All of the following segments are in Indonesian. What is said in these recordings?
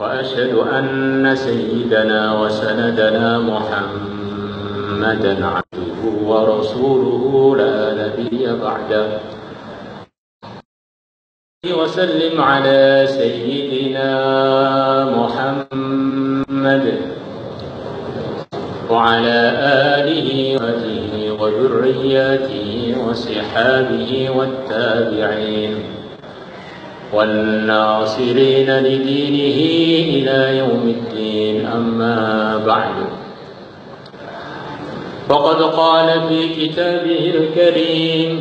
وأشهد أن سيدنا وسندنا محمدا عبده ورسوله لا نبي بعده وسلم على سيدنا محمد وعلى آله وذرياته وصحابه والتابعين والناصرين لدينه إلى يوم الدين. أما بعد، فقد قال في كتابه الكريم: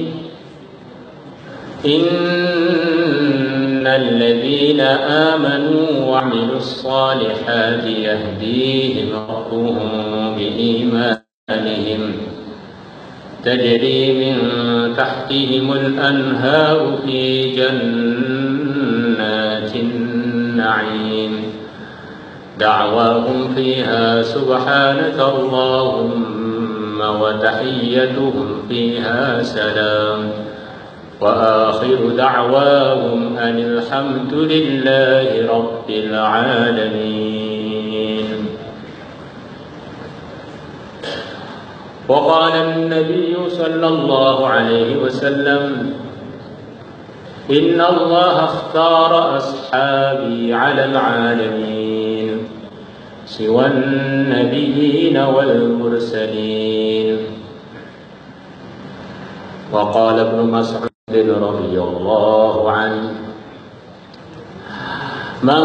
إن الذين آمنوا وعملوا الصالحات يهديهم ربهم بإيمانهم تجري من تحتهم الأنهار في جنات النعيم دعواهم فيها سبحانك اللهم وتحيتهم فيها سلام وآخر دعواهم أن الحمد لله رب العالمين. وقال النبي صلى الله عليه وسلم: إن الله اختار أصحابي على العالمين سوى النبيين والمرسلين. وقال ابن مسعود رضي الله عنه: من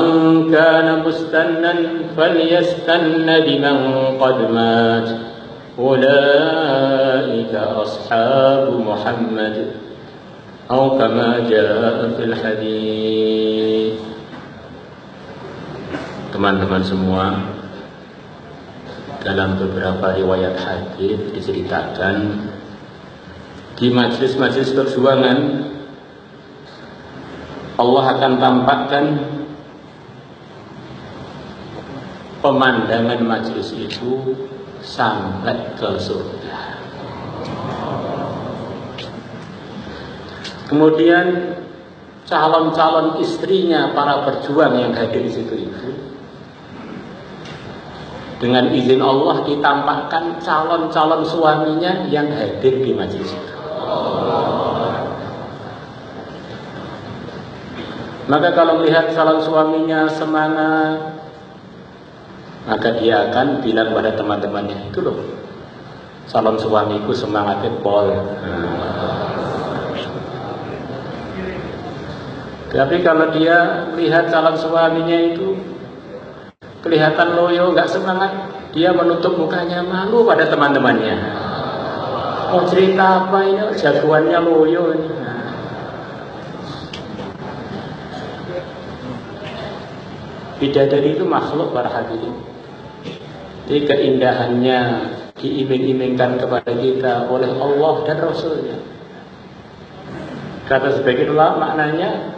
كان مستنا فليستن بمن قد مات أولئك أصحاب محمد أو كما جاء في الحديث. Teman-teman semua, dalam beberapa riwayat hadis diceritakan di majelis-majelis perjuangan Allah akan tampakkan pemandangan majelis itu sampai ke surga. Kemudian calon-calon istrinya para perjuang yang hadir di situ itu, dengan izin Allah ditampakkan calon-calon suaminya yang hadir di majelis itu. Maka kalau melihat calon suaminya semangat, maka dia akan bilang pada teman-temannya, itu loh calon suamiku semangatnya pol. Tapi kalau dia melihat calon suaminya itu kelihatan loyo, nggak semangat, dia menutup mukanya, malu pada teman-temannya. Oh, cerita apa ini? Jagoannya loyo ini. Bidadari itu makhluk para hadirin. Jadi keindahannya diiming-imingkan kepada kita oleh Allah dan Rasulnya. Kata sebagian ulama, maknanya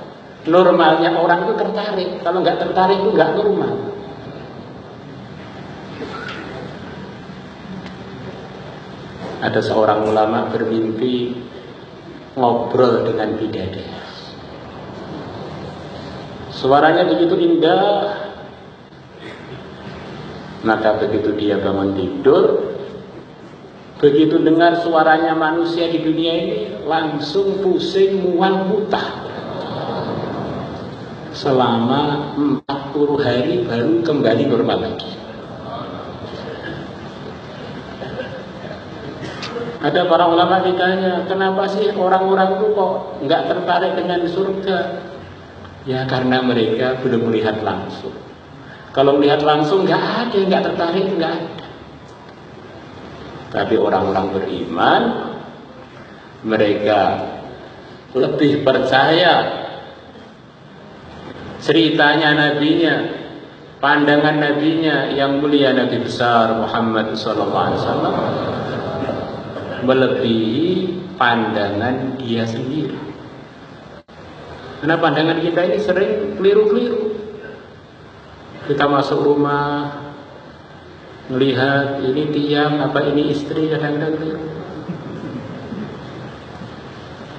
normalnya orang itu tertarik. Kalau nggak tertarik itu nggak normal. Ada seorang ulama bermimpi ngobrol dengan bidadari. Suaranya begitu indah. Maka begitu dia bangun tidur, begitu dengar suaranya manusia di dunia ini, langsung pusing, mual, muntah. Selama 40 hari baru kembali normal lagi. Ada para ulama ditanya, kenapa sih orang-orang itu kok nggak tertarik dengan surga? Ya karena mereka belum melihat langsung. Kalau melihat langsung nggak ada yang nggak tertarik, nggak ada. Tapi orang-orang beriman, mereka lebih percaya ceritanya nabinya, pandangan nabinya yang mulia, Nabi besar Muhammad SAW, melebihi pandangan dia sendiri. Karena pandangan kita ini sering keliru-keliru. Kita masuk rumah, melihat ini tiang, apa ini istri, kadang-kadang keliru.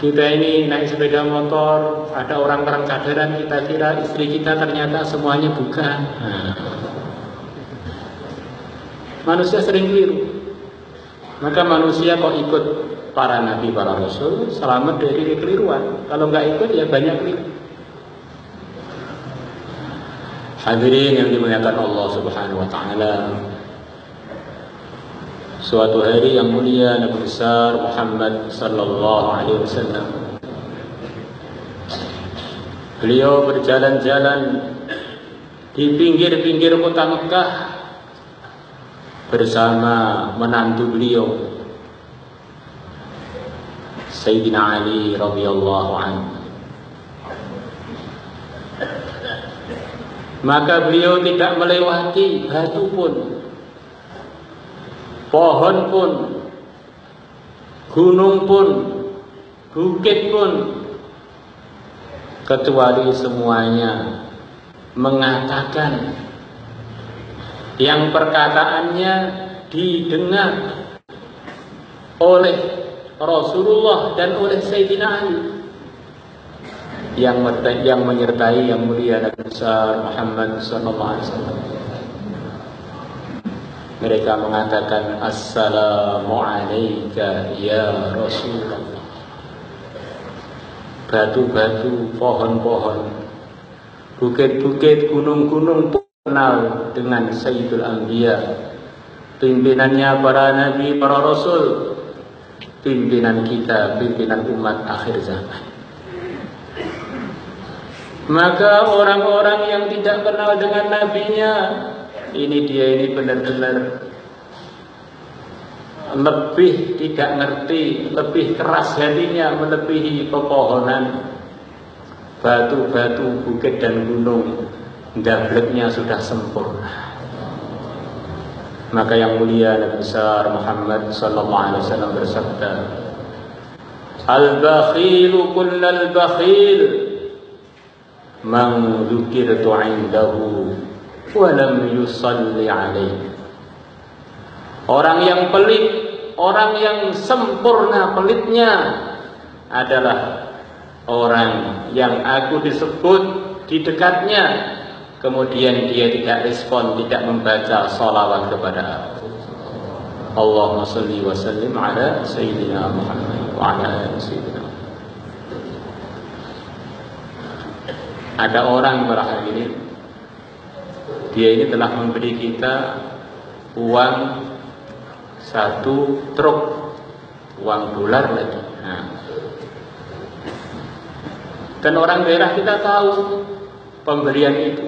Kita ini naik sepeda motor, ada orang-orang kadaran, kita kira istri kita, ternyata semuanya bukan. Manusia sering keliru. Maka manusia kok ikut para nabi, para rasul, selamat dari kekeliruan. Kalau nggak ikut ya banyak keliru. Hadirin yang dimuliakan Allah Subhanahu wa taala. Suatu hari yang mulia Nabi besar Muhammad sallallahu alaihi wasallam, beliau berjalan-jalan di pinggir-pinggir kota Mekah bersama menantu beliau Sayyidina Ali radhiyallahu anhu. Maka beliau tidak melewati batu pun, pohon pun, gunung pun, bukit pun, kecuali semuanya mengatakan yang perkataannya didengar oleh Rasulullah dan oleh Sayyidina Ali yang menyertai yang mulia Nabi besar Muhammad sallallahu alaihi wasallam. Mereka mengatakan, Assalamu alayka ya Rasulullah. Batu-batu, pohon-pohon, bukit-bukit, gunung-gunung kenal dengan Sayyidul Anbiya, pimpinannya para nabi, para rasul, pimpinan kita, pimpinan umat akhir zaman. Maka orang-orang yang tidak kenal dengan nabinya, ini benar-benar lebih tidak ngerti, lebih keras hatinya melebihi pepohonan, batu-batu, bukit dan gunung, dableknya sudah sempurna. Maka yang mulia Nabi besar Muhammad sallallahu alaihi wasallam bersabda, Al-bakhilu kullal bakhil man dzukirtu 'indahu wa lam yusalli 'alaihi. Orang yang pelit, orang yang sempurna pelitnya adalah orang yang aku disebut di dekatnya, kemudian dia tidak respon, tidak membaca sholawat kepada aku. Allahumma salli wa sallim ala Sayyidina Muhammad wa ala ali Sayyidina. Ada orang berakhir ini, dia ini telah memberi kita uang 1 truk, uang dolar lagi. Dan orang daerah kita tahu pemberian itu.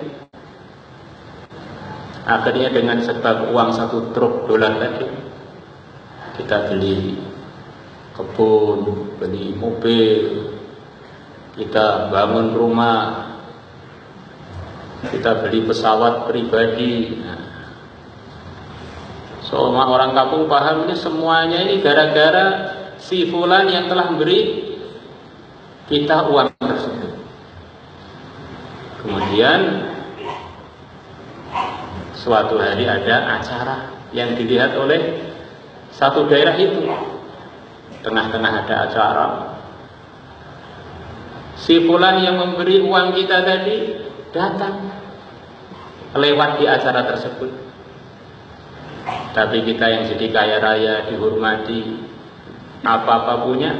Akhirnya dengan sebab uang 1 truk dolar tadi, kita beli kebun, beli mobil, kita bangun rumah, kita beli pesawat pribadi. Semua orang kampung paham ini semuanya ini gara-gara si fulan yang telah beri kita uang tersebut. Kemudian suatu hari ada acara yang dilihat oleh satu daerah itu. Tengah-tengah ada acara. Si fulan yang memberi uang kita tadi datang lewat di acara tersebut. Tapi kita yang jadi kaya raya, dihormati, apa-apa punya,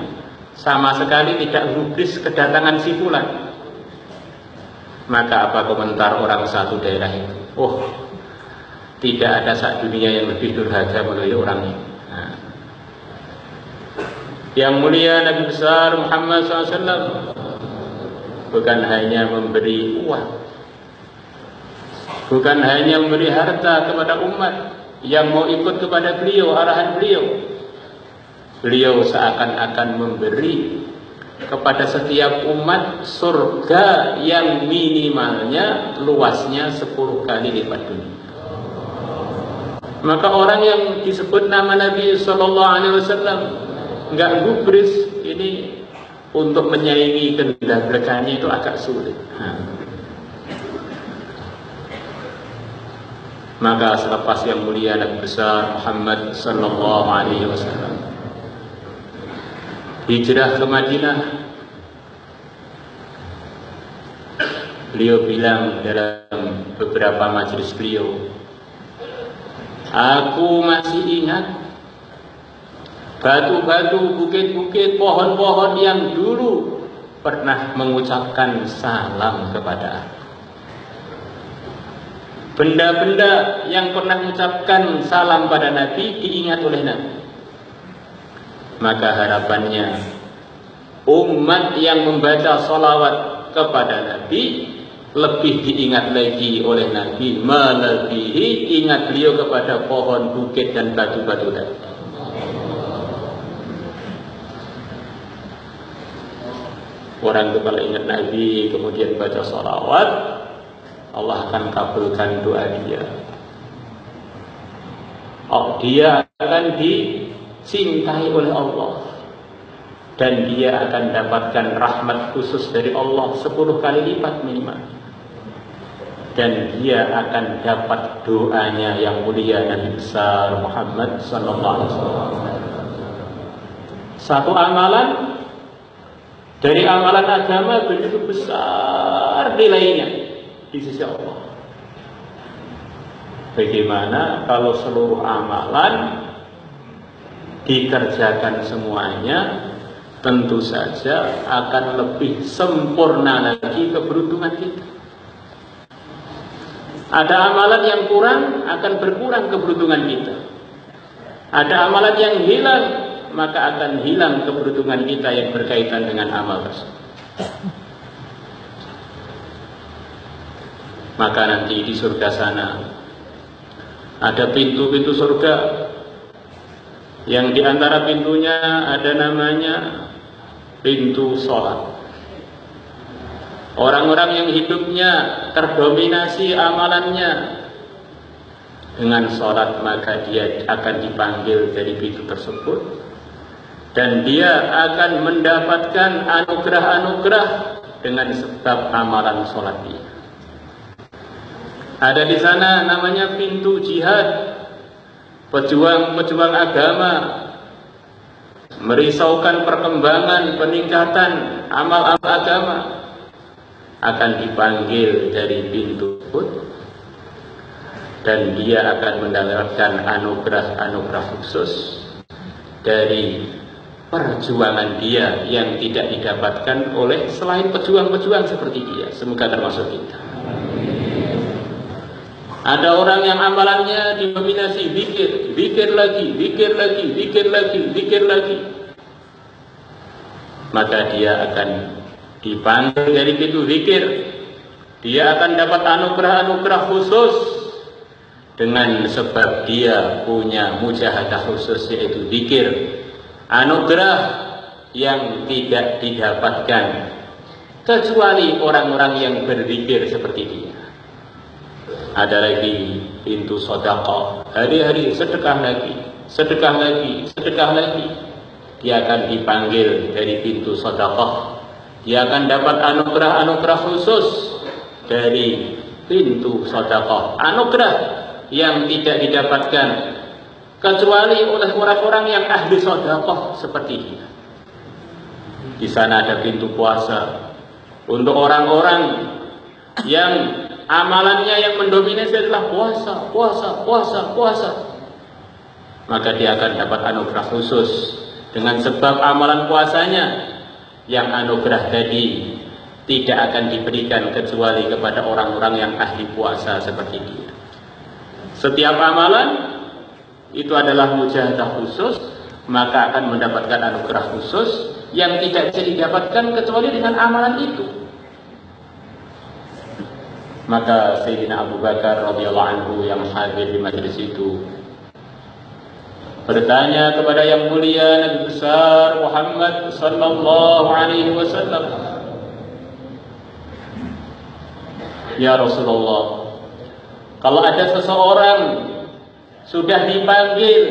sama sekali tidak gubris kedatangan si fulan. Maka apa komentar orang satu daerah itu? Oh, tidak ada saat dunia yang lebih durhaka melalui orang ini. Yang mulia Nabi besar Muhammad SAW bukan hanya memberi uang, bukan hanya memberi harta kepada umat yang mau ikut kepada beliau, arahan beliau. Beliau seakan-akan memberi kepada setiap umat surga yang minimalnya luasnya 10 kali lipat dunia. Maka orang yang disebut nama Nabi Sallallahu Alaihi Wasallam nggak gubris, ini untuk menyaingi kendablekannya itu agak sulit. Maka selepas yang mulia Nabi besar Muhammad Sallallahu Alaihi Wasallam hijrah ke Madinah, beliau bilang dalam beberapa majelis beliau, aku masih ingat batu-batu, bukit-bukit, pohon-pohon yang dulu pernah mengucapkan salam kepada aku. Benda-benda yang pernah mengucapkan salam pada Nabi diingat oleh Nabi. Maka harapannya umat yang membaca salawat kepada Nabi lebih diingat lagi oleh Nabi, melebihi ingat beliau kepada pohon, bukit, dan batu-batu tadi. Orang itu kalau ingat Nabi kemudian baca salawat, Allah akan kabulkan doa dia. Oh, dia akan dicintai oleh Allah, dan dia akan dapatkan rahmat khusus dari Allah 10 kali lipat minimal. Dan dia akan dapat doanya yang mulia Nabi besar Muhammad sallallahu alaihi wasallam. Satu amalan dari amalan agama begitu besar nilainya di sisi Allah. Bagaimana kalau seluruh amalan dikerjakan semuanya, tentu saja akan lebih sempurna lagi keberuntungan kita. Ada amalan yang kurang, akan berkurang keberuntungan kita. Ada amalan yang hilang, maka akan hilang keberuntungan kita yang berkaitan dengan amal tersebut. Maka nanti di surga sana ada pintu-pintu surga yang diantara pintunya ada namanya pintu sholat. Orang-orang yang hidupnya terdominasi amalannya dengan sholat, maka dia akan dipanggil dari pintu tersebut, dan dia akan mendapatkan anugerah-anugerah dengan sebab amalan sholat dia. Ada di sana namanya pintu jihad, pejuang-pejuang agama, merisaukan perkembangan, peningkatan amal-amal agama, akan dipanggil dari pintu tersebut, dan dia akan mendapatkan anugerah-anugerah khusus dari perjuangan dia yang tidak didapatkan oleh selain pejuang-pejuang seperti dia. Semoga termasuk kita. Ada orang yang amalannya didominasi zikir, zikir lagi, zikir lagi, zikir lagi, zikir lagi. Maka dia akan dipanggil dari pintu zikir. Dia akan dapat anugerah-anugerah khusus dengan sebab dia punya mujahadah khusus, yaitu zikir. Anugerah yang tidak didapatkan kecuali orang-orang yang berzikir seperti dia. Ada lagi pintu sedekah, hari-hari sedekah lagi, sedekah lagi, sedekah lagi. Dia akan dipanggil dari pintu sedekah. Dia akan dapat anugerah-anugerah khusus dari pintu sedekah. Anugerah yang tidak didapatkan kecuali oleh orang-orang yang ahli sedekah seperti dia. Di sana ada pintu puasa untuk orang-orang yang amalannya yang mendominasi adalah puasa, puasa, puasa, puasa. Maka dia akan dapat anugerah khusus dengan sebab amalan puasanya, yang anugerah tadi tidak akan diberikan kecuali kepada orang-orang yang ahli puasa seperti dia. Setiap amalan itu adalah mujahadah khusus, maka akan mendapatkan anugerah khusus yang tidak bisa didapatkan kecuali dengan amalan itu. Maka Sayyidina Abu Bakar radhiyallahu anhu yang hadir di majelis itu bertanya kepada yang mulia Nabi besar Muhammad sallallahu alaihi wasallam, "Ya Rasulullah, kalau ada seseorang sudah dipanggil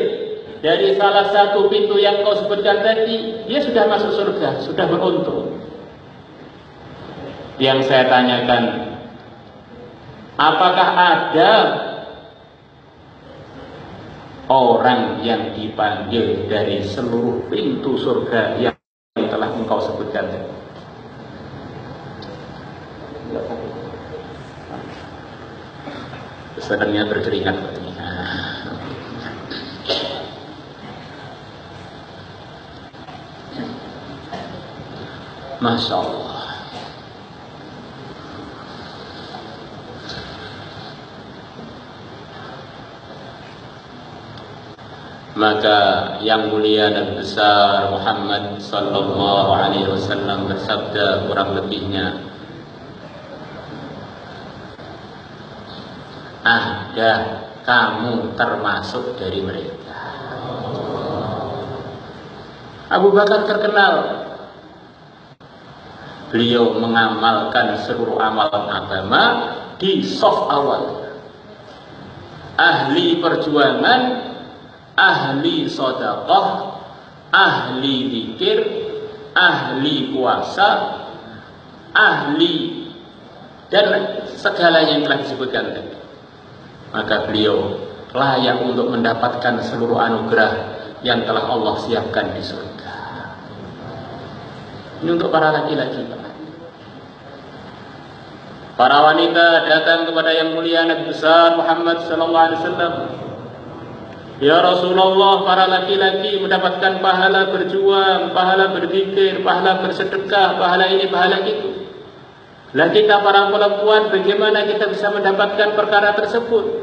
dari salah satu pintu yang kau sebutkan tadi, dia sudah masuk surga, sudah beruntung." Yang saya tanyakan, apakah ada orang yang dipanggil dari seluruh pintu surga yang Senangnya berkeringat. Masya Allah. Maka yang mulia dan besar Muhammad sallallahu alaihi wasallam bersabda kurang lebihnya, ada kamu termasuk dari mereka. Abu Bakar terkenal, beliau mengamalkan seluruh amalan agama di saf awal. Ahli perjuangan, ahli sedekah, ahli zikir, ahli puasa, ahli dan segalanya yang telah disebutkan tadi. Maka beliau layak untuk mendapatkan seluruh anugerah yang telah Allah siapkan di surga. Ini untuk para laki-laki. Para wanita datang kepada yang mulia Nabi besar Muhammad sallallahu alaihi wasallam. Ya Rasulullah, para laki-laki mendapatkan pahala berjuang, pahala berzikir, pahala bersedekah, pahala ini, pahala itu. Lah kita para perempuan, bagaimana kita bisa mendapatkan perkara tersebut?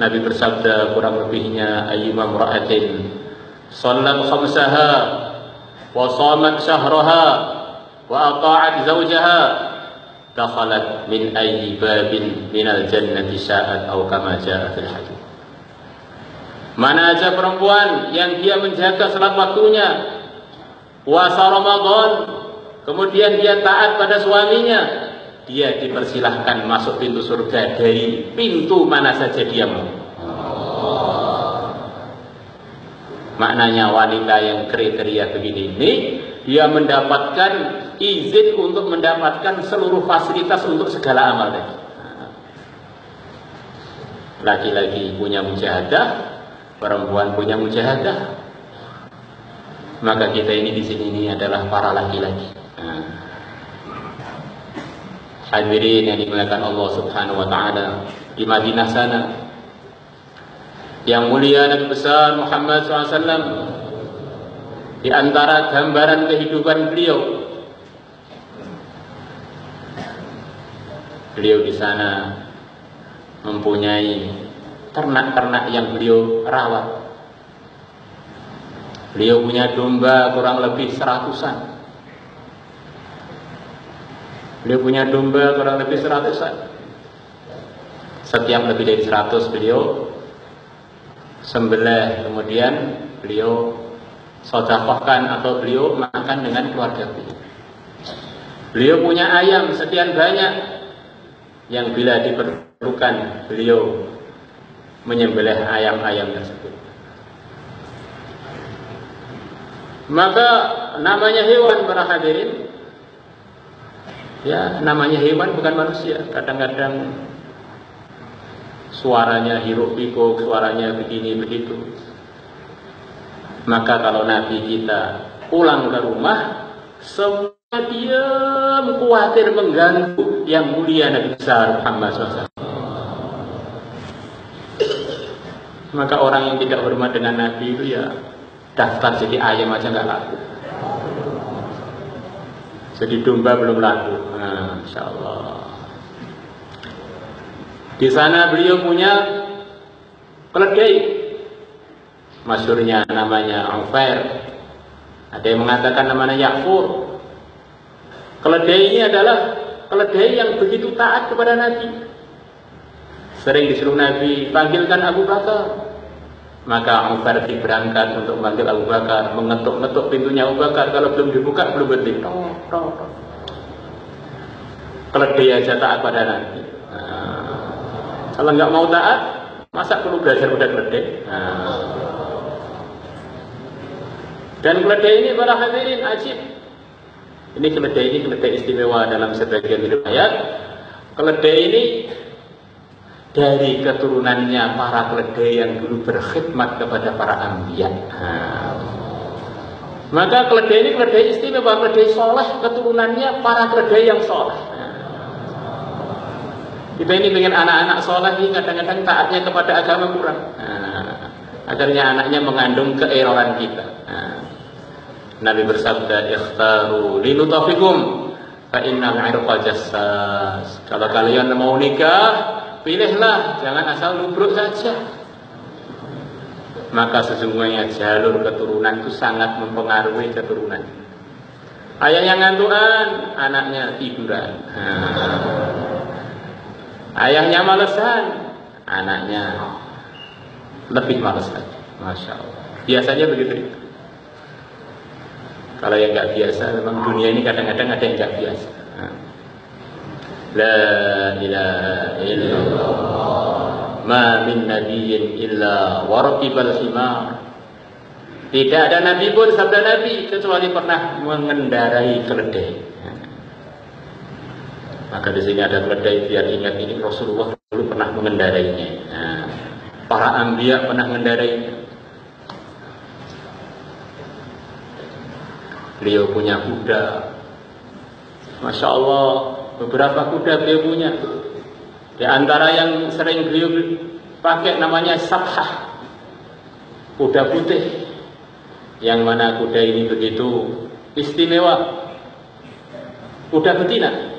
Nabi bersabda kurang lebihnya, ayyuma imra'atin shallat khamsaha wa shamat syahraha wa ata'at zawjaha dakhalat min ayyi babin minal jannati sya'at aw kama jaa fil hadits. Mana aja perempuan yang dia menjaga salat waktunya, puasa Ramadan, kemudian dia taat pada suaminya, dia dipersilahkan masuk pintu surga dari pintu mana saja dia mau. Maknanya wanita yang kriteria begini ini, dia mendapatkan izin untuk mendapatkan seluruh fasilitas untuk segala amal tadi. Laki-laki punya mujahadah, perempuan punya mujahadah. Maka kita ini di sini ini adalah para laki-laki. Hadirin yang dimuliakan Allah Subhanahu wa taala, di Madinah sana yang mulia dan besar Muhammad SAW, di antara gambaran kehidupan beliau di sana mempunyai ternak-ternak yang beliau rawat. Beliau punya domba kurang lebih 100-an. Beliau punya domba kurang lebih 100-an. Setiap lebih dari 100 beliau sembelih, kemudian beliau sedekahkan atau beliau makan dengan keluarga beliau. Beliau punya ayam sekian banyak yang bila diperlukan beliau menyembelih ayam-ayam tersebut. Maka namanya hewan para hadirin, ya namanya hewan bukan manusia. Kadang-kadang suaranya hiruk pikuk, suaranya begini begitu. Maka kalau Nabi kita pulang ke rumah, semua diam, khawatir mengganggu yang mulia Nabi besar Muhammad SAW. Maka orang yang tidak hormat dengan Nabi itu ya daftar jadi ayam aja nggak laku, jadi domba belum laku. Insya Allah. Di sana beliau punya keledai, masyhurnya namanya Ufair. Ada yang mengatakan namanya Ya'fur. Keledai ini adalah keledai yang begitu taat kepada Nabi. Sering disuruh Nabi panggilkan Abu Bakar. Maka Ufair berangkat untuk memanggil Abu Bakar, mengetuk-ngetuk pintunya Abu Bakar. Kalau belum dibuka, belum berhenti. Keledai aja taat pada Nabi. Kalau nggak mau taat, masa perlu belajar pada keledai? Dan keledai ini para hadirin ajib. Ini keledai istimewa dalam sebagian riwayat. Keledai ini dari keturunannya para keledai yang dulu berkhidmat kepada para anbiya. Maka keledai ini keledai istimewa, keledai soleh, keturunannya para keledai yang soleh. Kita ini pengen anak-anak soleh ini kadang-kadang taatnya kepada agama kurang. Akhirnya anaknya mengandung keeroran kita. Nabi bersabda, "Ikhtaru linutafikum fa innal 'irqa jassas." Kalau kalian mau nikah, pilihlah, jangan asal nubruk saja. Maka sesungguhnya jalur keturunan itu sangat mempengaruhi keturunan. Ayahnya ngantukan, anaknya tiduran. Ayahnya malesan, anaknya lebih males lagi. Masya Allah. Biasanya begitu. Kalau yang nggak biasa, memang dunia ini kadang-kadang ada yang nggak biasa. La ilaha illallah, ma min nabiyyin illa warqibal himar. Tidak ada nabi pun, sabda Nabi, kecuali pernah mengendarai keledai. Maka di sini ada keledai, biar ingat ini Rasulullah dulu pernah mengendarainya. Para anbiya pernah mengendarainya. Beliau punya kuda, Masya Allah, beberapa kuda beliau punya. Di antara yang sering beliau pakai namanya Sabhah, kuda putih, yang mana kuda ini begitu istimewa, kuda betina,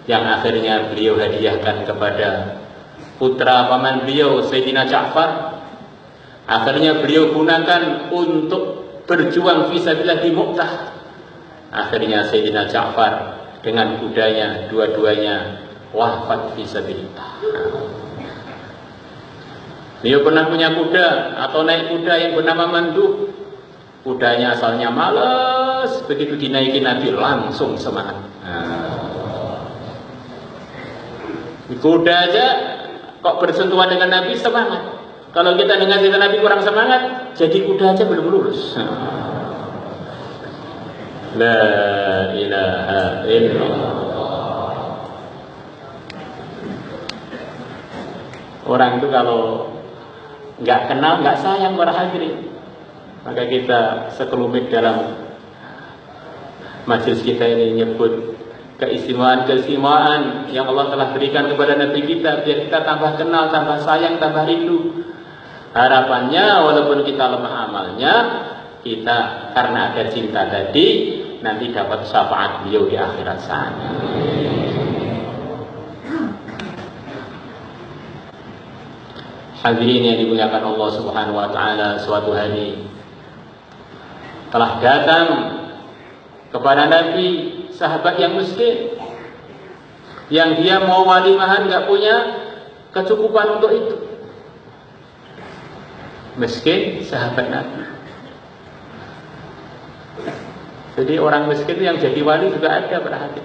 yang akhirnya beliau hadiahkan kepada putra paman beliau, Sayyidina Ja'far. Akhirnya beliau gunakan untuk berjuang fisabilillah di Mu'tah. Akhirnya Sayyidina Ja'far dengan kudanya dua-duanya wafat fisabilillah. Beliau pernah punya kuda atau naik kuda yang bernama Manduh. Kudanya asalnya malas, begitu dinaiki Nabi langsung semangat. Kuda aja kok bersentuhan dengan Nabi semangat. Kalau kita dengan cerita Nabi kurang semangat, jadi kuda aja belum lurus. La ilaha illallah. Orang itu kalau nggak kenal, nggak sayang para hadirin. Maka kita sekelumit dalam majelis kita ini nyebut keistimewaan yang Allah telah berikan kepada Nabi kita, biar kita tambah kenal, tambah sayang, tambah rindu. Harapannya walaupun kita lemah amalnya, kita karena ada cinta tadi nanti dapat syafaat beliau di akhirat sana. Hadirin yang dimuliakan Allah Subhanahu wa taala, suatu hari telah datang kepada Nabi sahabat yang miskin, yang dia mau walimahan nggak punya kecukupan untuk itu. Miskin sahabat Nabi. Jadi orang miskin yang jadi wali juga ada berarti.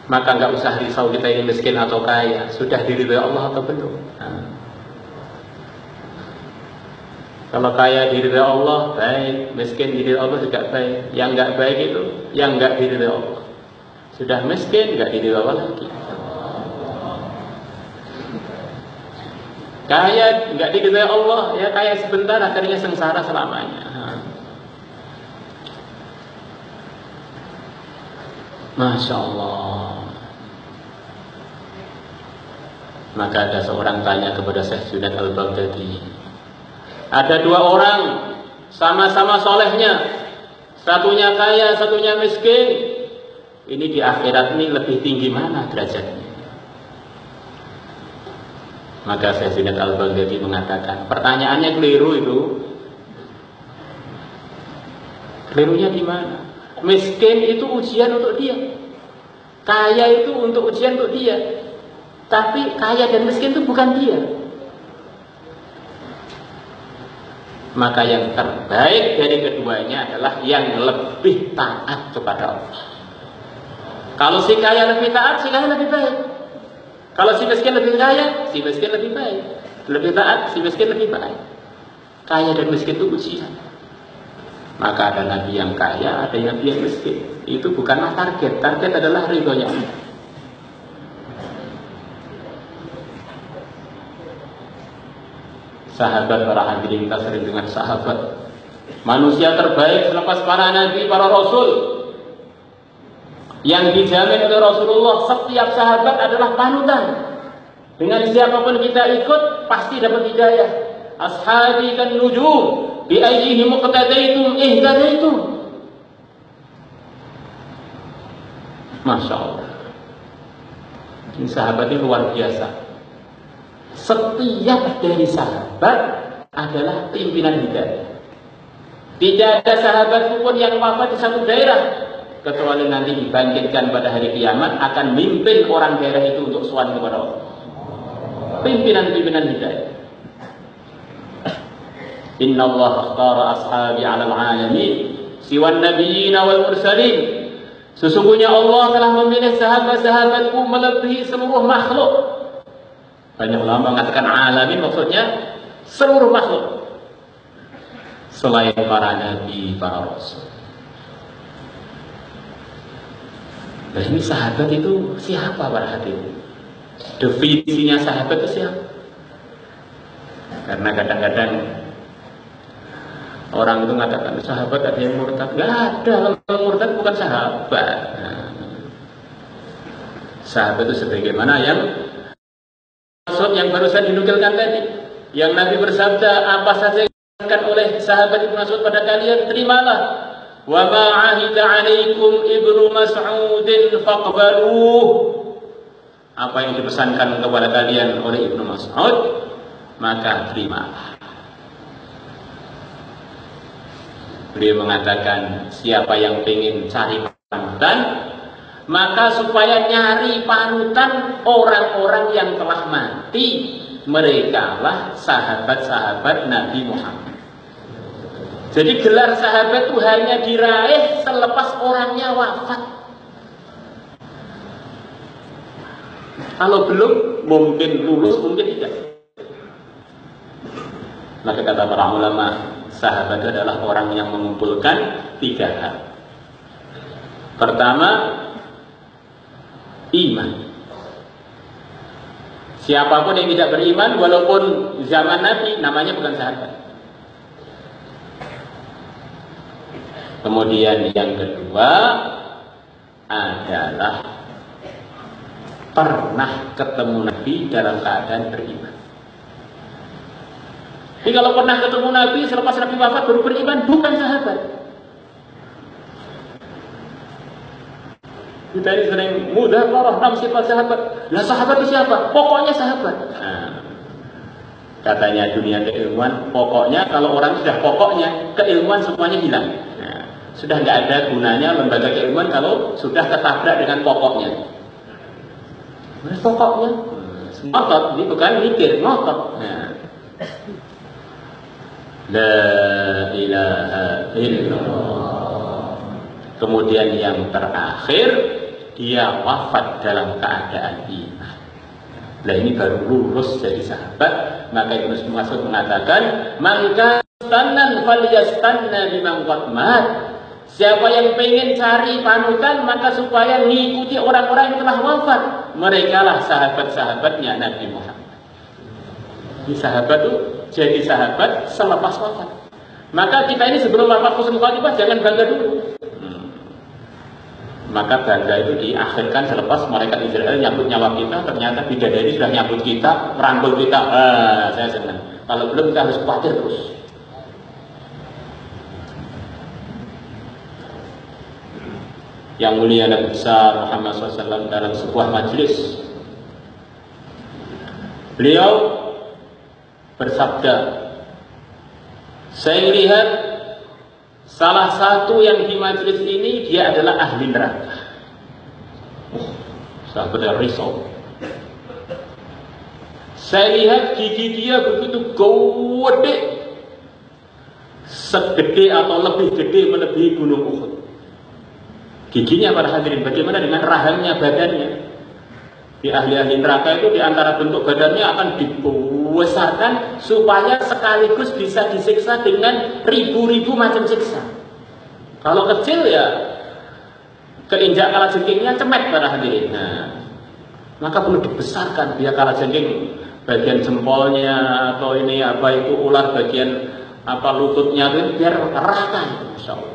Maka nggak usah risau kita ini miskin atau kaya, sudah diridhoi Allah atau belum. Kalau kaya diridhoi Allah baik, miskin diridhoi Allah juga baik. Yang nggak baik itu yang nggak diridhoi Allah. Sudah miskin nggak diridhoi Allah lagi. Kaya nggak diridhoi Allah, ya kaya sebentar akhirnya sengsara selamanya. Masya Allah. Maka ada seorang tanya kepada Syekh Junaid Al-Baghdadi, ada dua orang sama-sama solehnya, satunya kaya, satunya miskin. Ini di akhirat ini lebih tinggi mana derajatnya? Maka Syekh Junaid Al-Baghdadi mengatakan, pertanyaannya keliru itu. Kelirunya di mana? Miskin itu ujian untuk dia, kaya itu untuk ujian untuk dia. Tapi kaya dan miskin itu bukan dia. Maka yang terbaik dari keduanya adalah yang lebih taat kepada Allah. Kalau si kaya lebih taat, si kaya lebih baik. Kalau si miskin lebih kaya, si miskin lebih baik. Lebih taat, si miskin lebih baik. Kaya dan miskin itu ujian. Maka ada nabi yang kaya, ada nabi yang miskin. Itu bukanlah target. Target adalah ridhonya Allah. Sahabat para hadirin, kita sering dengan sahabat. Manusia terbaik selepas para nabi, para rasul. yang dijamin oleh Rasulullah. Setiap sahabat adalah panutan. Dengan siapapun kita ikut pasti dapat hidayah. Ashabi kan nujum bi ayyihim muqtadaitum ihtadaitum. Masya Allah. Ini sahabat ini luar biasa. Setiap dari sahabat adalah pimpinan hidayah. Tidak ada sahabat pun yang wafat di satu daerah kecuali nanti dibangkitkan pada hari kiamat akan mimpin orang daerah itu untuk sowan kepada Allah. Pimpinan-pimpinan hidayah. Inna Allah akhtara ashabi 'alal 'alamin siwan nabiyyin wal mursalin. Sesungguhnya Allah telah memilih sahabat-sahabatku melebihi seluruh makhluk. Banyak ulama mengatakan alamin maksudnya seluruh makhluk selain para nabi, para rasul. Nah, ini sahabat itu siapa para hadirin? Definisinya sahabat itu siapa? Karena kadang-kadang orang itu mengatakan sahabat ada yang murtad. Gak ada, kalau murtad bukan sahabat. Nah, sahabat itu sebagaimana yang maksud yang barusan dinukilkan tadi, yang Nabi bersabda, apa saja yang dilakukan oleh sahabat Ibnu Mas'ud pada kalian, terimalah. Wa ma 'ahida 'alaikum Ibnu Mas'udin faqbaluh. Apa yang dipesankan kepada kalian oleh Ibnu Mas'ud, maka terimalah. Beliau mengatakan, siapa yang ingin cari panutan, maka supaya nyari panutan orang-orang yang telah mati, merekalah sahabat-sahabat Nabi Muhammad. Jadi gelar sahabat itu hanya diraih selepas orangnya wafat. Kalau belum, mungkin lulus, mungkin tidak. Maka kata para ulama, sahabat adalah orang yang mengumpulkan 3 hal. Pertama, iman. Siapapun yang tidak beriman, walaupun zaman Nabi, namanya bukan sahabat. Kemudian yang kedua adalah pernah ketemu Nabi dalam keadaan beriman. Jadi kalau pernah ketemu Nabi selepas Nabi wafat baru beriman, bukan sahabat. Kita ini sering mudah marah 6 sifat sahabat. Lah sahabat itu siapa? Pokoknya sahabat. Nah, katanya dunia keilmuan, pokoknya kalau orang sudah pokoknya, keilmuan semuanya hilang. Nah, sudah nggak ada gunanya lembaga keilmuan kalau sudah ketabrak dengan pokoknya. Pokoknya, ngotot, ini bukan mikir, ngotot. Nah, la ilaha illallah. Kemudian yang terakhir, dia wafat dalam keadaan iman. Nah, ini baru lulus jadi sahabat. Maka Ibnu Mas'ud mengatakan, "Man kana mustannan falyastanna biman qad mat." Siapa yang pengen cari panutan, maka supaya mengikuti orang-orang yang telah wafat. Merekalah sahabat-sahabatnya Nabi Muhammad. Ini sahabat itu jadi sahabat selepas wafat. Maka kita ini sebelum wafat husnul khatimah jangan bangga dulu. Maka bangga itu diakhirkan selepas malaikat Israel nyambut nyawa kita. Ternyata bidadari sudah nyambut kita, merangkul kita. Saya senang. Kalau belum kita harus khawatir terus. Yang mulia Nabi besar Muhammad SAW dalam sebuah majelis, beliau bersabda, saya lihat salah satu yang di majelis ini dia adalah ahli neraka. Sahabat risau. Saya lihat gigi dia begitu gede, segede atau lebih gede melebihi gunung Uhud. Giginya para hadirin, bagaimana dengan rahangnya, badannya? Di ahli-ahli neraka itu di antara bentuk badannya akan dibesarkan supaya sekaligus bisa disiksa dengan ribu-ribu macam siksa. Kalau kecil ya keinjak kalajengkingnya cemek para hadirin. Nah, maka perlu dibesarkan biar kalajengking bagian jempolnya atau ini apa itu ular bagian apa lututnya itu biar rata itu, Masya Allah.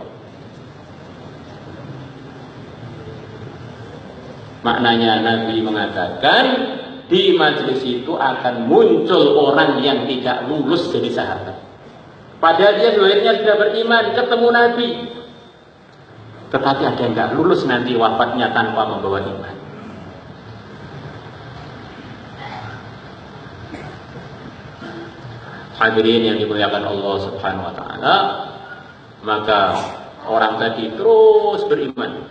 Maknanya Nabi mengatakan di majelis itu akan muncul orang yang tidak lulus jadi sahabat. Padahal dia sebenarnya sudah beriman, ketemu Nabi, tetapi ada yang nggak lulus nanti wafatnya tanpa membawa iman. Hadirin yang dimuliakan Allah Subhanahu wa taala, maka orang tadi terus beriman.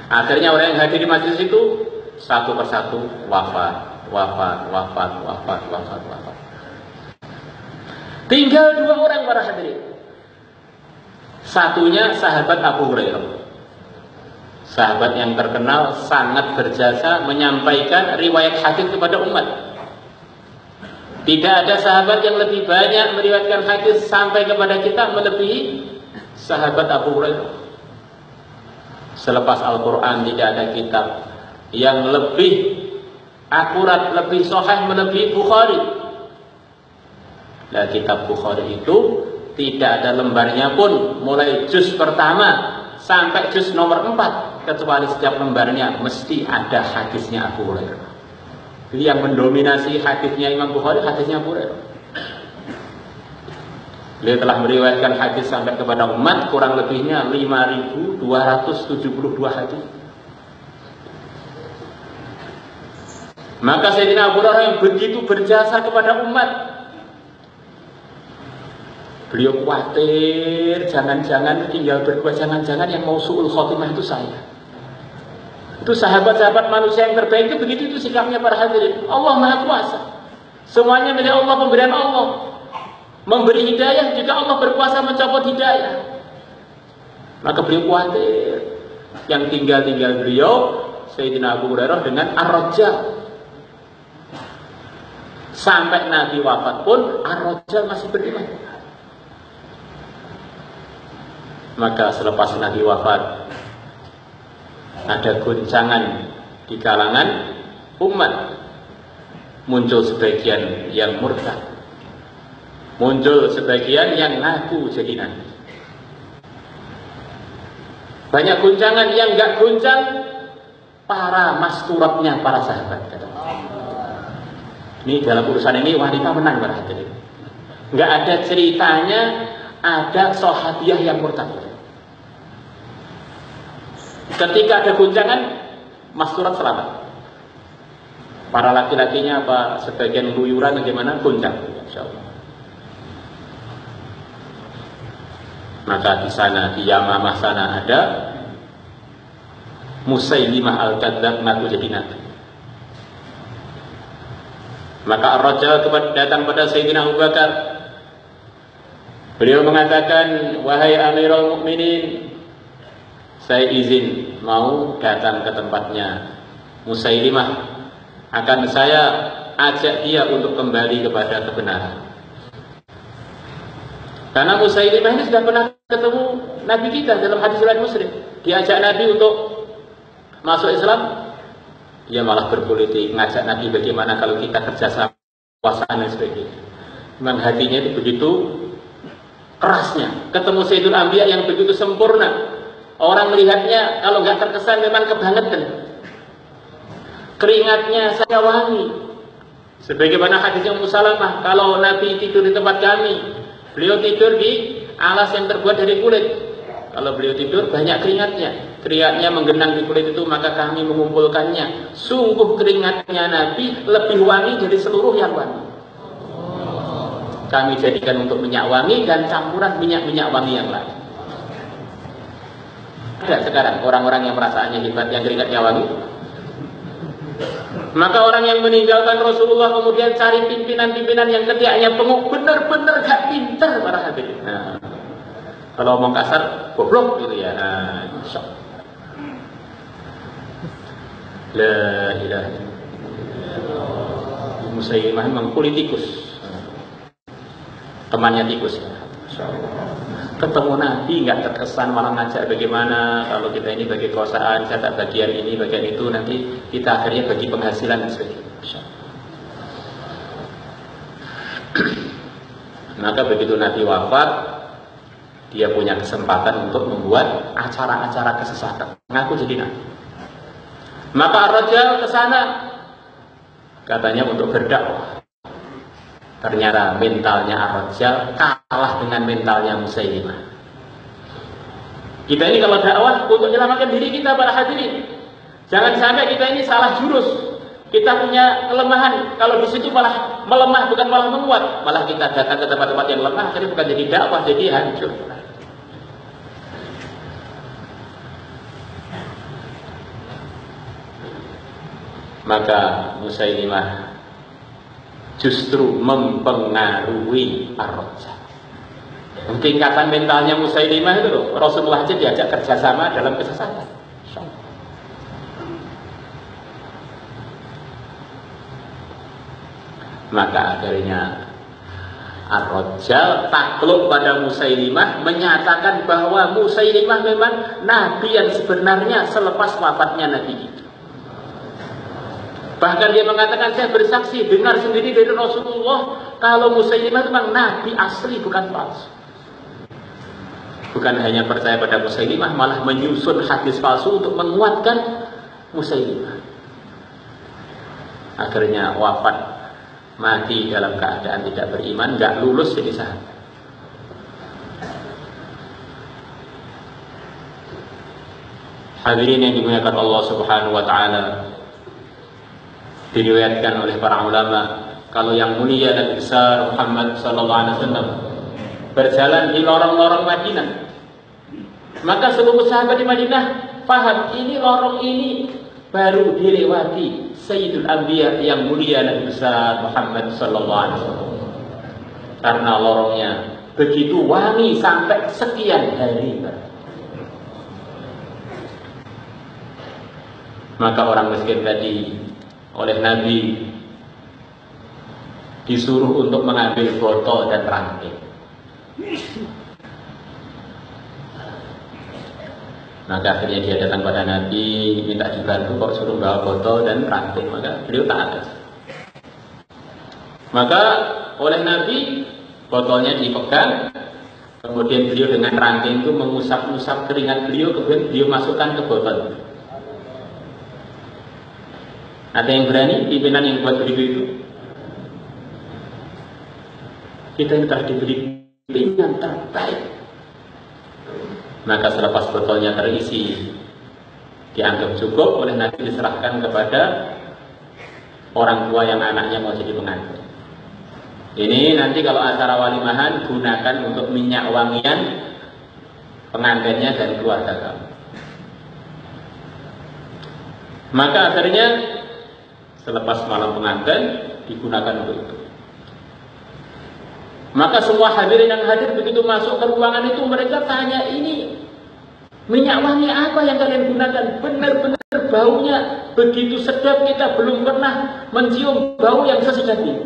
Akhirnya orang yang hadir di majelis itu satu persatu wafat. Tinggal 2 orang para hadirin. Satunya sahabat Abu Hurairah. Sahabat yang terkenal sangat berjasa menyampaikan riwayat hadis kepada umat. Tidak ada sahabat yang lebih banyak meriwayatkan hadis sampai kepada kita melebihi sahabat Abu Hurairah. Selepas Al-Quran tidak ada kitab yang lebih akurat, lebih sahih melebihi Bukhari. Nah, kitab Bukhari itu tidak ada lembarnya pun mulai juz pertama sampai juz nomor 4, kecuali setiap lembarnya mesti ada hadisnya Abu Hurairah. Jadi yang mendominasi hadisnya Imam Bukhari hadisnya Abu Hurairah. Beliau telah meriwayatkan hadis sampai kepada umat kurang lebihnya 5.272 hadis. Maka Sayyidina Abu Hurairah yang begitu berjasa kepada umat, beliau khawatir jangan-jangan tinggal berdua, jangan-jangan yang mau su'ul khotimah itu saya. Itu sahabat-sahabat manusia yang terbaik itu begitu itu sikapnya para hadirin. Allah Maha Kuasa. Semuanya milik Allah, pemberian Allah. Memberi hidayah juga Allah berkuasa mencopot hidayah. Maka beliau khawatir yang tinggal-tinggal beliau Sayyidina Abu Hurairah dengan Ar-Rajjal. Sampai Nabi wafat pun Ar-Rajjal masih beriman. Maka selepas Nabi wafat ada goncangan di kalangan umat. Muncul sebagian yang murtad, muncul sebagian yang ngaku jadi nabi. Banyak goncangan, yang enggak goncang para masturatnya para sahabat. Ini dalam urusan ini wanita menang para hadirin. Enggak ada ceritanya ada sahabiah yang murtad. Ketika ada goncangan, masturat selamat. Para laki-lakinya apa sebagian luyuran bagaimana goncang, insyaallah. Maka di sana di Yamamah sana ada Musailimah Al-Kadzdzab ngaku jadi nabi. Maka Ar-Rajjal datang pada Sayyidina Abu Bakar. Beliau mengatakan, wahai Amirul Mukminin, saya izin mau datang ke tempatnya Musailimah. Akan saya ajak dia untuk kembali kepada kebenaran. Karena Musailimah ini sudah pernah ketemu Nabi kita dalam hadis riwayat Muslim. Diajak Nabi untuk masuk Islam, dia malah berpolitik, ngajak Nabi bagaimana kalau kita kerjasama kekuasaan dan sebagainya. Memang hatinya itu begitu kerasnya. Ketemu Sayyidul Anbiya yang begitu sempurna. Orang melihatnya kalau nggak terkesan memang kebangetan. Keringatnya saya wangi. Sebagaimana hadisnya Ummu Salamah, kalau Nabi tidur di tempat kami, beliau tidur di alas yang terbuat dari kulit. Kalau beliau tidur banyak keringatnya. Keringatnya menggenang di kulit itu, maka kami mengumpulkannya. Sungguh keringatnya Nabi lebih wangi dari seluruh yang wangi. Kami jadikan untuk minyak wangi dan campuran minyak-minyak wangi yang lain. Ada sekarang orang-orang yang perasaannya hebat yang keringatnya wangi. Maka orang yang meninggalkan Rasulullah kemudian cari pimpinan-pimpinan yang ketiaknya penguk, benar-benar gak pintar para hadirin. Nah, kalau ngomong kasar, goblok gitu ya. Nah, shock. La ilaha illallah. Musailimah memang politikus. Temannya tikus. Ketemu Nabi nggak terkesan, malah ngajak bagaimana kalau kita ini bagi kekuasaan, saya tak bagian ini, bagian itu, nanti kita akhirnya bagi penghasilan dan sebagainya. Maka begitu Nabi wafat, dia punya kesempatan untuk membuat acara-acara kesesatan, ngaku jadi nabi. Maka Ar-Rajjal ke sana katanya untuk berdakwah. Ternyata mentalnya Ar-Rajjal kalah dengan mentalnya Musailimah. Kita ini kalau dakwah untuk menyelamatkan diri kita, para hadirin, jangan sampai kita ini salah jurus. Kita punya kelemahan, kalau di situ malah melemah, bukan malah menguat, malah kita datang ke tempat-tempat yang lemah, akhirnya bukan jadi dakwah, jadi hancur. Maka Musailimah justru mempengaruhi Ar-Rajjal. Tingkatan mentalnya Musailimah itu loh, Rasulullah aja diajak kerjasama dalam kesesatan. Maka akhirnya Ar-Rajjal takluk pada Musailimah, menyatakan bahwa Musailimah memang nabi yang sebenarnya selepas wafatnya Nabi itu. Bahkan dia mengatakan, saya bersaksi dengar sendiri dari Rasulullah kalau Musailimah itu memang nabi asli, bukan palsu. Bukan hanya percaya pada Musailimah, malah menyusun hadis palsu untuk menguatkan Musailimah. Akhirnya wafat, mati dalam keadaan tidak beriman, nggak lulus jadi sahabat. Hadirin yang dimuliakan Allah Subhanahu wa taala, diriwayatkan oleh para ulama kalau yang mulia dan besar Muhammad sallallahu alaihi wasallam berjalan di lorong-lorong Madinah, maka seluruh sahabat di Madinah paham ini lorong ini baru dilewati Sayyidul Anbiya yang mulia dan besar Muhammad sallallahu alaihi wasallam. Karena lorongnya begitu wangi sampai sekian hari. Maka orang miskin tadi oleh Nabi disuruh untuk mengambil botol dan ranting. Maka akhirnya dia datang pada Nabi, minta dibantu, kok suruh bawa botol dan ranting. Maka beliau taat. Maka oleh Nabi botolnya dipegang, kemudian beliau dengan ranting itu mengusap-usap keringat beliau, kemudian beliau masukkan ke botol. Ada yang berani pimpinan yang buat begitu itu? Kita yang telah diberi pimpinan terbaik. Maka selepas botolnya terisi, dianggap cukup, oleh Nabi diserahkan kepada orang tua yang anaknya mau jadi pengantin. Ini nanti kalau acara walimahan, gunakan untuk minyak wangian pengantinnya dan keluarga kamu. Maka akhirnya selepas malam pengantin digunakan untuk itu. Maka semua hadirin yang hadir begitu masuk ke ruangan itu, mereka tanya, ini minyak wangi apa yang kalian gunakan? Benar-benar baunya begitu sedap, kita belum pernah mencium bau yang sesedap ini.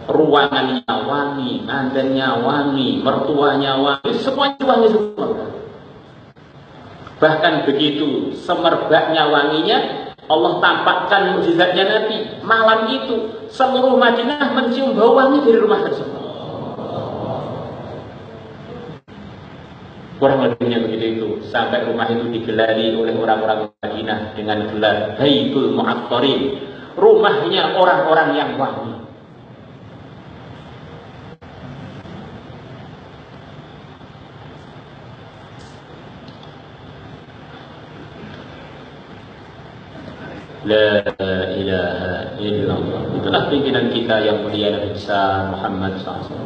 Ruangannya wangi, mantannya wangi, mertuanya wangi, semuanya wangi semua. Bahkan begitu semerbaknya wanginya, Allah tampakkan mukjizatnya Nabi. Malam itu seluruh Madinah mencium bau wangi dari rumah tersebut. Kurang lebihnya begitu itu, sampai rumah itu digelari oleh orang-orang Madinah dengan gelar Baitul Mu'attarin, rumahnya orang-orang yang wangi. La ilaha illallah. Itulah pimpinan kita yang mulia dan besar Muhammad SAW.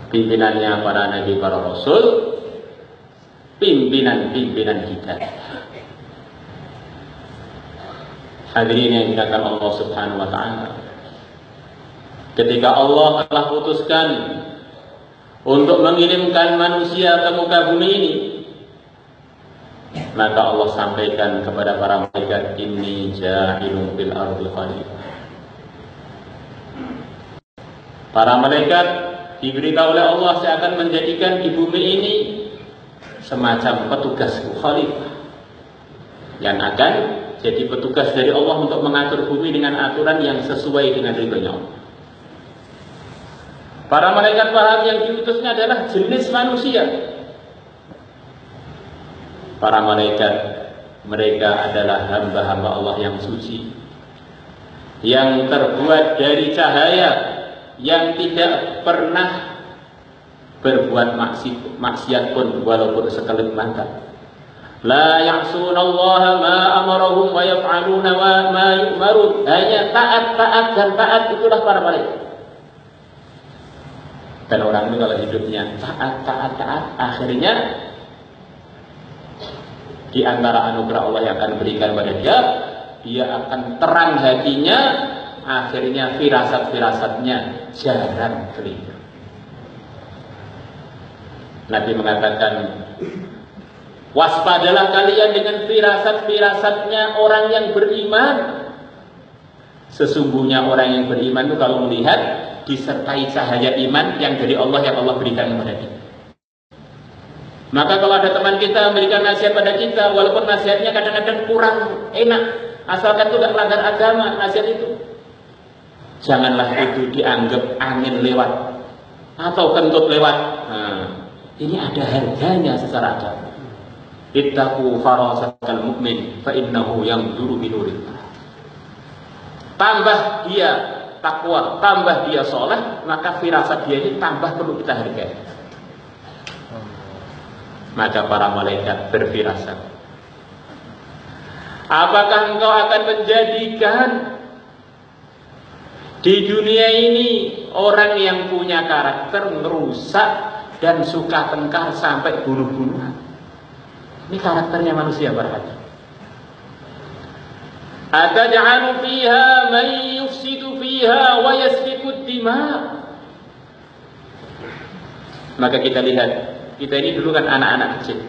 Pimpinannya para nabi, para rasul, pimpinan kita. Hadirin yang dimuliakan Allah Subhanahu wa taala. Ketika Allah telah putuskan untuk mengirimkan manusia ke muka bumi ini, maka Allah sampaikan kepada para malaikat, inni ja'ilun fil ardi khalifah. Para malaikat diberitahu oleh Allah, saya akan menjadikan di bumi ini semacam petugas khalifah yang akan jadi petugas dari Allah untuk mengatur bumi dengan aturan yang sesuai dengan ridhonya Allah. Para malaikat yang diutusnya adalah jenis manusia. para malaikat, mereka adalah hamba-hamba Allah yang suci, yang terbuat dari cahaya, yang tidak pernah berbuat maksiat pun walaupun sekelip mata. La ya'sunallaha ma amarahum wa yaf'aluna ma yu'marun. Hanya taat dan taat, itulah para malaikat. Dan orang ini kalau hidupnya taat, akhirnya di antara anugerah Allah yang akan berikan pada dia akan terang hatinya, akhirnya firasat-firasatnya jarang keliru. Nabi mengatakan, waspadalah kalian dengan firasat-firasatnya orang yang beriman. Sesungguhnya orang yang beriman itu kalau melihat disertai cahaya iman yang dari Allah, yang Allah berikan kepada dia. Maka kalau ada teman kita memberikan nasihat pada kita, walaupun nasihatnya kadang-kadang kurang enak, asalkan itu tidak melanggar agama, nasihat itu, janganlah itu dianggap angin lewat atau kentut lewat. Ini ada harganya secara agama. Ittaqu farasatal mu'min fa innahu yanzuru bi nurillah. Tambah dia takwa, tambah dia soleh, maka firasat dia ini tambah perlu kita hargai. Maka para malaikat berfirasat, apakah engkau akan menjadikan di dunia ini orang yang punya karakter merusak dan suka tengkar sampai bunuh-bunuhan? Ini karakternya manusia berhati. Ataj'alu fiha man yufsidu fiha wa yasfiku dima. Maka kita lihat, kita ini dulu kan anak-anak kecil.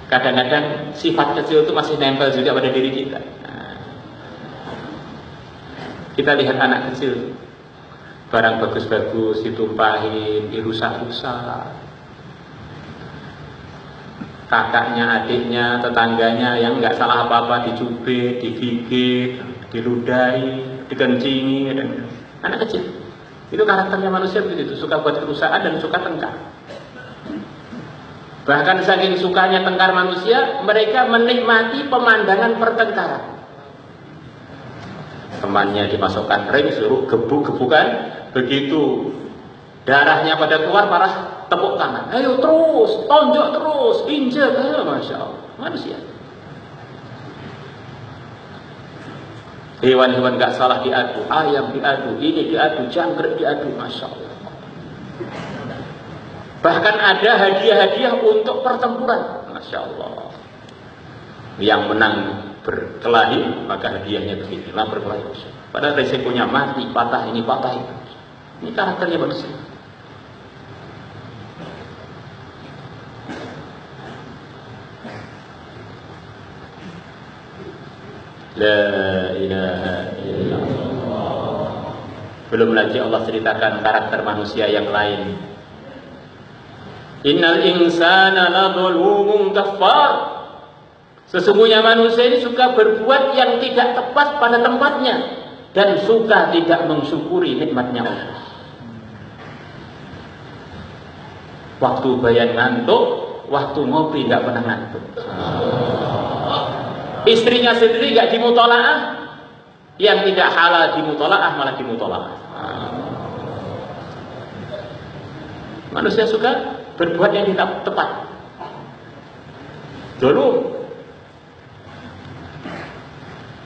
Kadang-kadang sifat kecil itu masih nempel juga pada diri kita. Kita lihat anak kecil, barang bagus-bagus ditumpahin, dirusak-rusak. Kakaknya, adiknya, tetangganya yang nggak salah apa-apa dicubit, digigit, diludahi, dikencingi. Anak kecil. Itu karakternya manusia begitu, suka buat kerusakan dan suka tengkar. Bahkan saking sukanya tengkar manusia, mereka menikmati pemandangan pertengkaran. Temannya dimasukkan ring, suruh gebuk-gebukan, begitu darahnya pada keluar, marah, tepuk tangan. Ayo terus, tonjok terus, injek, masya Allah, manusia. Hewan-hewan gak salah diadu, ayam diadu, ini diadu, jangkrik diadu, masya Allah. Bahkan ada hadiah-hadiah untuk pertempuran, masya Allah. Yang menang berkelahi, maka hadiahnya beginilah berkelahi. Padahal resikonya mati, patah ini, patah itu. Ini karakternya manusia. La ilaha illallah. Belum lagi Allah ceritakan karakter manusia yang lain. Innal insana ladzalumun kafar. Sesungguhnya manusia ini suka berbuat yang tidak tepat pada tempatnya dan suka tidak mensyukuri nikmatnya Allah. Waktu bayan ngantuk, waktu ngopi nggak pernah ngantuk. Istrinya sendiri nggak dimutolaah, yang tidak halal dimutolaah malah dimutolaah. Manusia suka berbuat yang tidak tepat. Dulu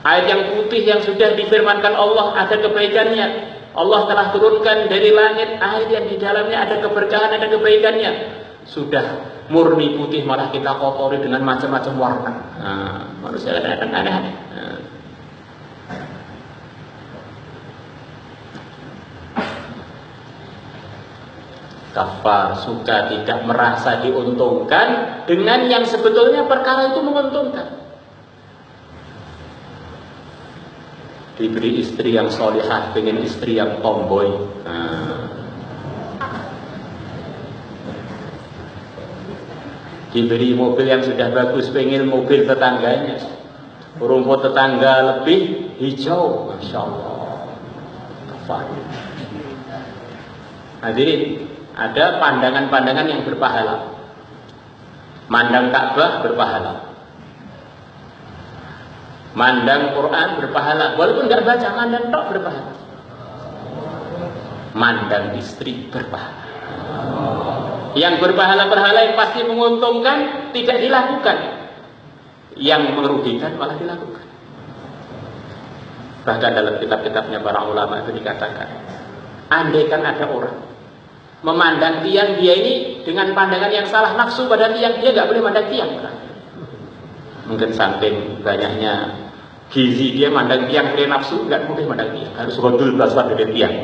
air yang putih yang sudah difirmankan Allah ada kebaikannya. Allah telah turunkan dari langit air yang di dalamnya ada keberkahan, ada kebaikannya. Sudah murni putih malah kita kotori dengan macam-macam warna. Manusia kadang-kadang aneh-aneh. Kafar, suka tidak merasa diuntungkan dengan yang sebetulnya perkara itu menguntungkan. Diberi istri yang solihah, pengen istri yang tomboy. Diberi mobil yang sudah bagus, pengen mobil tetangganya. Rumput tetangga lebih hijau, masya Allah. Kafar. Hadirin, ada pandangan-pandangan yang berpahala. Mandang Ka'bah berpahala, mandang Quran berpahala, walaupun nggak baca, mandang tok berpahala. Mandang istri berpahala. Yang berpahala-pahala yang pasti menguntungkan tidak dilakukan, yang merugikan malah dilakukan. Bahkan dalam kitab-kitabnya para ulama itu dikatakan, andaikan ada orang memandang tiang dia ini dengan pandangan yang salah nafsu pada tiang, dia nggak boleh mandang tiang. Mungkin saking banyaknya gizi dia mandang tiang dari nafsu, nggak boleh mandang tiang, harus godul basah dari tiang.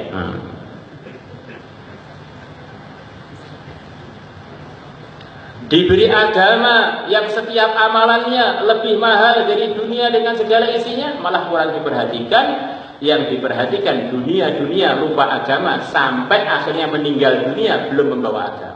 Diberi agama yang setiap amalannya lebih mahal dari dunia dengan segala isinya, malah kurang diperhatikan. Yang diperhatikan dunia lupa agama, sampai akhirnya meninggal dunia belum membawa agama.